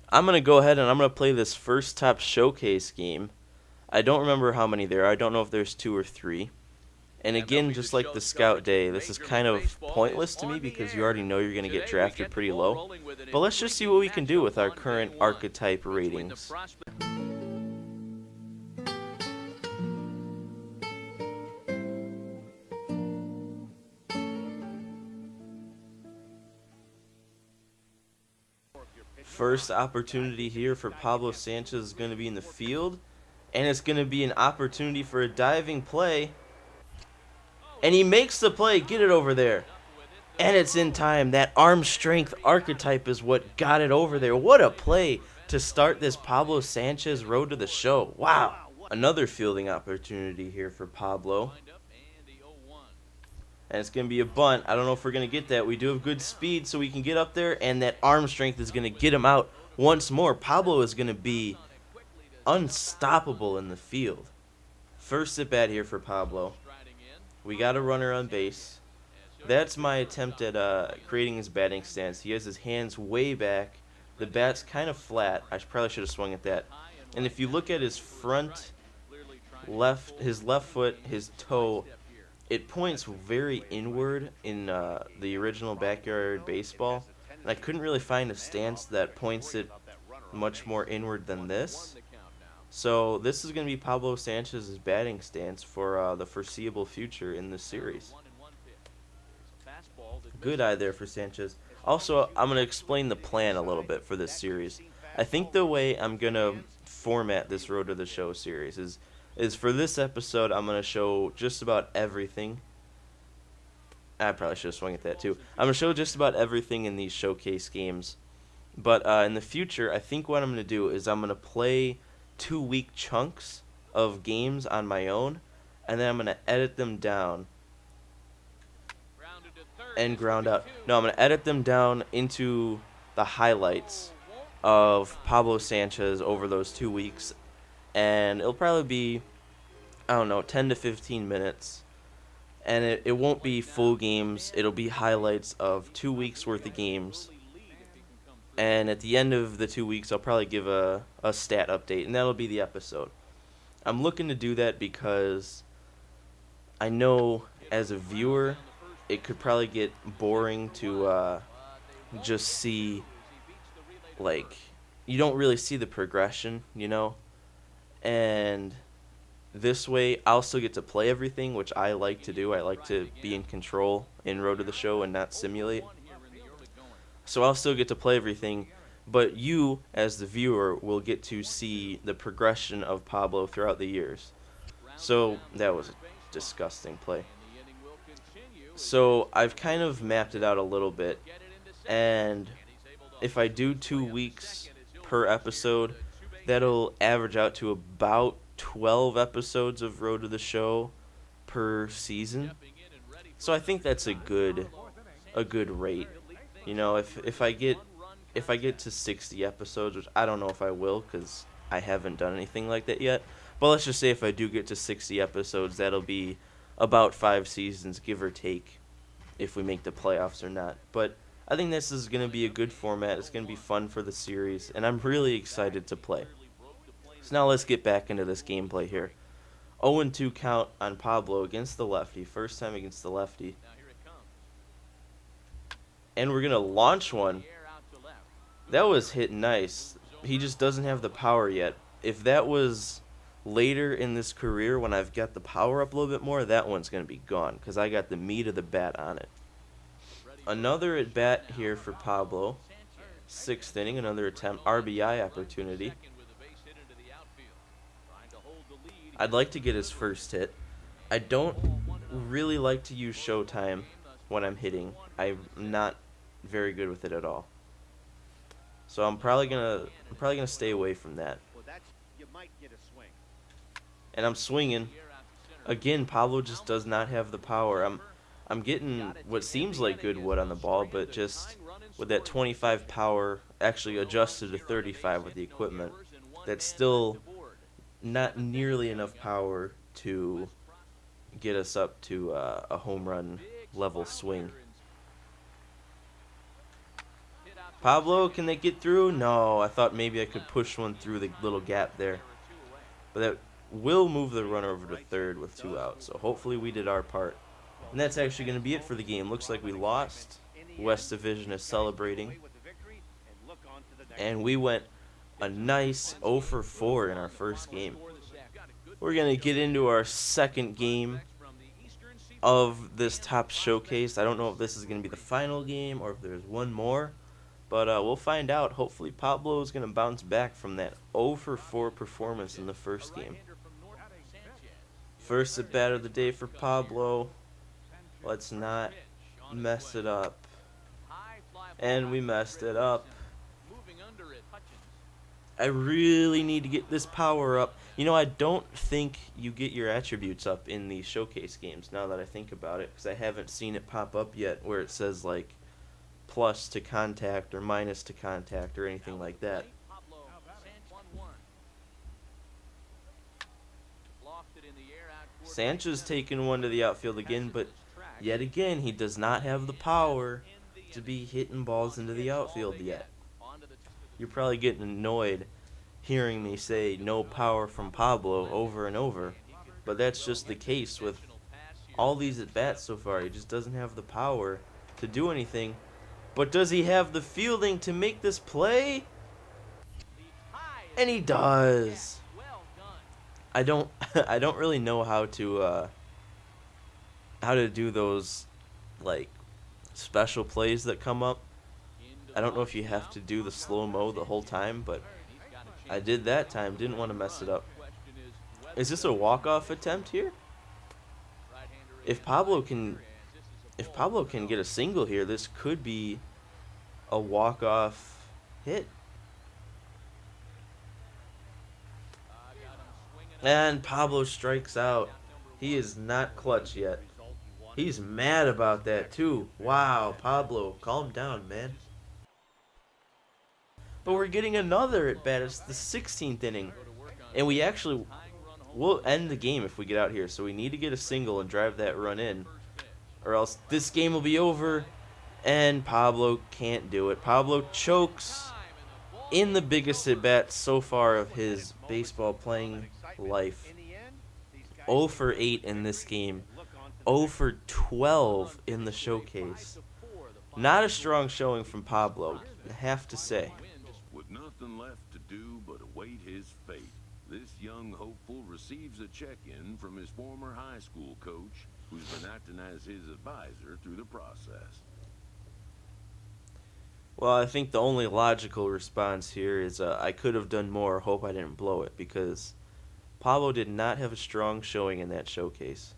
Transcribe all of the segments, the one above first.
I'm going to go ahead and I'm going to play this first top showcase game. I don't remember how many there are. I don't know if there's 2 or 3. And again, just like the scout day, this is kind of pointless to me because you already know you're going to get drafted pretty low. But let's just see what we can do with our current archetype ratings. First opportunity here for Pablo Sanchez is going to be in the field. And it's going to be an opportunity for a diving play. And he makes the play. Get it over there. And it's in time. That arm strength archetype is what got it over there. What a play to start this Pablo Sanchez road to the show. Wow. Another fielding opportunity here for Pablo. And it's going to be a bunt. I don't know if we're going to get that. We do have good speed, so we can get up there. And that arm strength is going to get him out once more. Pablo is going to be unstoppable in the field. First at bat here for Pablo. We got a runner on base. That's my attempt at creating his batting stance. He has his hands way back. The bat's kind of flat. I probably should have swung at that. And if you look at his front his left foot, his toe, it points very inward in the original Backyard Baseball. And I couldn't really find a stance that points it much more inward than this. So this is going to be Pablo Sanchez's batting stance for the foreseeable future in this series. Good eye there for Sanchez. Also, I'm going to explain the plan a little bit for this series. I think the way I'm going to format this Road to the Show series is for this episode, I'm going to show just about everything. I probably should have swung at that too. I'm going to show just about everything in these showcase games. But in the future, I think what I'm going to do is I'm going to play 2-week chunks of games on my own, and then I'm going to edit them down and ground out. No, I'm going to edit them down into the highlights of Pablo Sanchez over those 2 weeks, and it'll probably be, I don't know, 10 to 15 minutes, and it won't be full games. It'll be highlights of 2 weeks worth of games, and at the end of the 2 weeks, I'll probably give a stat update, and that'll be the episode. I'm looking to do that because I know as a viewer, it could probably get boring to just see, like, you don't really see the progression, you know? And this way, I'll still get to play everything, which I like to do. I like to be in control in Road to the Show and not simulate. So I'll still get to play everything, but you, as the viewer, will get to see the progression of Pablo throughout the years. So that was a disgusting play. So I've kind of mapped it out a little bit, and if I do 2 weeks per episode, that'll average out to about 12 episodes of Road to the Show per season. So I think that's a good rate. You know, if I get to 60 episodes, which I don't know if I will because I haven't done anything like that yet, but let's just say if I do get to 60 episodes, that'll be about 5 seasons, give or take, if we make the playoffs or not. But I think this is going to be a good format. It's going to be fun for the series, and I'm really excited to play. So now let's get back into this gameplay here. 0-2 count on Pablo against the lefty. First time against the lefty. And we're going to launch one. That was hit nice. He just doesn't have the power yet. If that was later in this career when I've got the power up a little bit more, that one's going to be gone because I got the meat of the bat on it. Another at bat here for Pablo. 6th inning, another attempt, RBI opportunity. I'd like to get his first hit. I don't really like to use Showtime when I'm hitting. I'm not very good with it at all. So I'm probably gonna stay away from that. And I'm swinging. Again, Pablo just does not have the power. I'm getting what seems like good wood on the ball, but just with that 25 power, actually adjusted to 35 with the equipment, that's still not nearly enough power to get us up to a home run level swing. Pablo, can they get through? No, I thought maybe I could push one through the little gap there. But that will move the runner over to third with 2 outs. So hopefully we did our part. And that's actually going to be it for the game. Looks like we lost. West Division is celebrating. And we went a nice 0 for 4 in our first game. We're going to get into our second game of this top showcase. I don't know if this is going to be the final game or if there's one more. But we'll find out. Hopefully Pablo is going to bounce back from that 0 for 4 performance in the first game. First at bat of the day for Pablo. Let's not mess it up. And we messed it up. I really need to get this power up. You know, I don't think you get your attributes up in these showcase games now that I think about it, because I haven't seen it pop up yet where it says like plus to contact or minus to contact or anything like that. Sanchez taking one to the outfield again, but yet again he does not have the power to be hitting balls into the outfield yet. You're probably getting annoyed hearing me say no power from Pablo over and over, but that's just the case with all these at-bats so far. He just doesn't have the power to do anything. But does he have the fielding to make this play? And he does. I don't really know how to do those like special plays that come up. I don't know if you have to do the slow-mo the whole time, but I did that time. Didn't want to mess it up. Is this a walk-off attempt here? If Pablo can get a single here, this could be a walk-off hit. And Pablo strikes out. He is not clutch yet. He's mad about that too. Wow, Pablo, calm down, man. But we're getting another at bat. It's the 16th inning. And we'll end the game if we get out here. So we need to get a single and drive that run in, or else this game will be over. And Pablo can't do it. Pablo chokes in the biggest at bat so far of his baseball playing life. 0 for 8 in this game. 0 for 12 in the showcase. Not a strong showing from Pablo, I have to say. With nothing left to do but await his fate, this young hopeful receives a check-in from his former high school coach, who's been acting as his advisor through the process. Well, I think the only logical response here is I could have done more. Hope I didn't blow it, because Pablo did not have a strong showing in that showcase.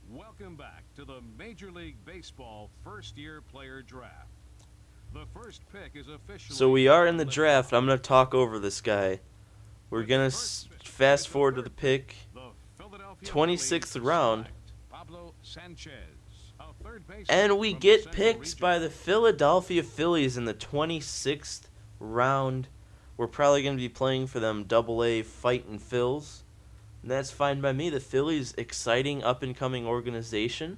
Welcome back to the Major League Baseball first-year player draft. The first pick is officially... So we are in the draft. I'm going to talk over this guy. We're going to fast forward to the pick. 26th round. Pablo Sanchez, and we get picked by the Philadelphia Phillies in the 26th round. We're probably going to be playing for them Double-A Fightin' Phils. And that's fine by me. The Phillies, exciting up-and-coming organization.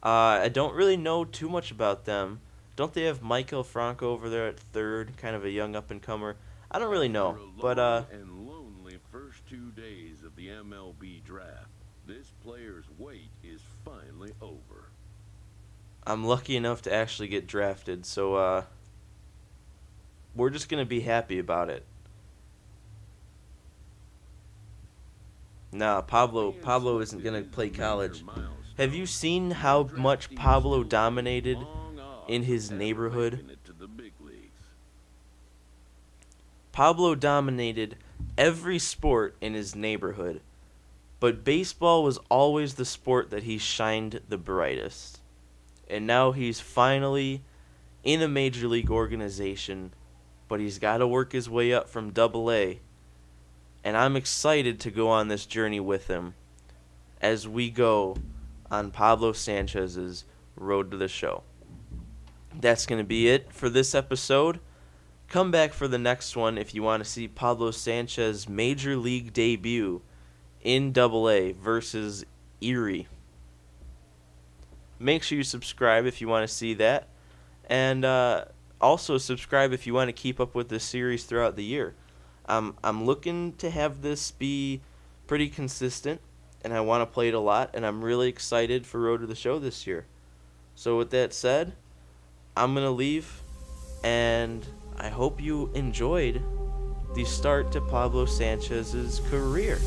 I don't really know too much about them. Don't they have Michael Franco over there at third, kind of a young up-and-comer? I don't really know, but and lonely first 2 days of the MLB draft. This player's wait is finally over. I'm lucky enough to actually get drafted, so we're just gonna be happy about it. Nah, Pablo isn't gonna play college. Have you seen how much Pablo dominated in his neighborhood? Pablo dominated every sport in his neighborhood, but baseball was always the sport that he shined the brightest. And now he's finally in a major league organization, but he's got to work his way up from Double-A. And I'm excited to go on this journey with him as we go on Pablo Sanchez's road to the show. That's going to be it for this episode. come back for the next one if you want to see Pablo Sanchez's major league debut in Double-A versus Erie. Make sure you subscribe if you want to see that. And also subscribe if you want to keep up with this series throughout the year. I'm looking to have this be pretty consistent, and I want to play it a lot, and I'm really excited for Road to the Show this year. So with that said, I'm going to leave, and I hope you enjoyed the start to Pablo Sanchez's career.